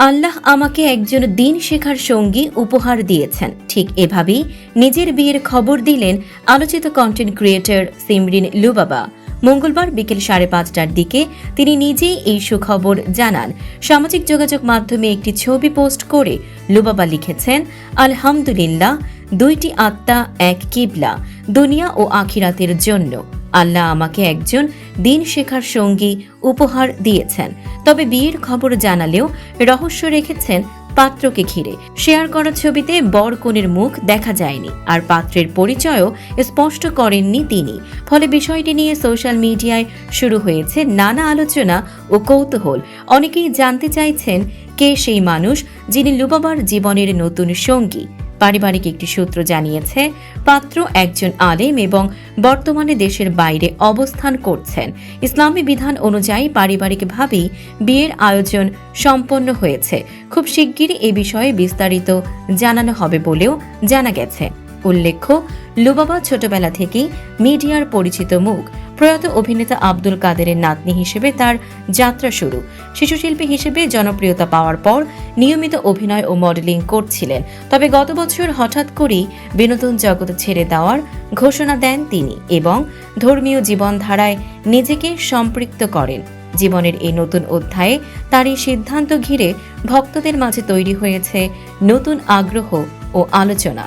আল্লাহ আমাকে একজন দিন শেখার সঙ্গী উপহার দিয়েছেন। ঠিক এভাবেই নিজের বিয়ের খবর দিলেন আলোচিত কন্টেন্ট ক্রিয়েটর সিমরিন লুবাবা। মঙ্গলবার বিকেল 5:30টার দিকে তিনি নিজেই এই সুখবর জানান। সামাজিক যোগাযোগ মাধ্যমে একটি ছবি পোস্ট করে লুবাবা লিখেছেন, আলহামদুলিল্লাহ, দুইটি আত্মা এক কিবলা, দুনিয়া ও আখিরাতের জন্য। আল্লাহ আমাকে একজন দিন শেখার সঙ্গী উপহার দিয়েছেন। তবে বিয়ের খবর জানালেও রহস্য রেখেছেন পাত্রকে ঘিরে। শেয়ার করা ছবিতে বর কনের মুখ দেখা যায়নি, আর পাত্রের পরিচয়ও স্পষ্ট করেননি তিনি। ফলে বিষয়টি নিয়ে সোশ্যাল মিডিয়ায় শুরু হয়েছে নানা আলোচনা ও কৌতূহল। অনেকেই জানতে চাইছেন কে সেই মানুষ যিনি লুবাবার জীবনের নতুন সঙ্গী। পারিবারিক একটি সূত্র জানিয়েছে, পাত্র একজন আলেম এবং বর্তমানে দেশের বাইরে অবস্থান করছেন। ইসলামী বিধান অনুযায়ী পারিবারিকভাবেই বিয়ের আয়োজন সম্পন্ন হয়েছে। খুব শিগগিরই এ বিষয়ে বিস্তারিত জানানো হবে বলেও জানা গেছে। উল্লেখ্য, লুবাবা ছোটবেলা থেকেই মিডিয়ার পরিচিত মুখ। প্রয়াত অভিনেতা আব্দুল কাদেরের নাতনি হিসেবে তার যাত্রা শুরু। শিশুশিল্পী হিসেবে জনপ্রিয়তা পাওয়ার পর নিয়মিত অভিনয় ও মডেলিং করছিলেন। তবে গত বছর হঠাৎ করেই বিনোদন জগৎ ছেড়ে দেওয়ার ঘোষণা দেন তিনি এবং ধর্মীয় জীবনধারায় নিজেকে সম্পৃক্ত করেন। জীবনের এই নতুন অধ্যায়ে তার এই সিদ্ধান্ত ঘিরে ভক্তদের মাঝে তৈরি হয়েছে নতুন আগ্রহ ও আলোচনা।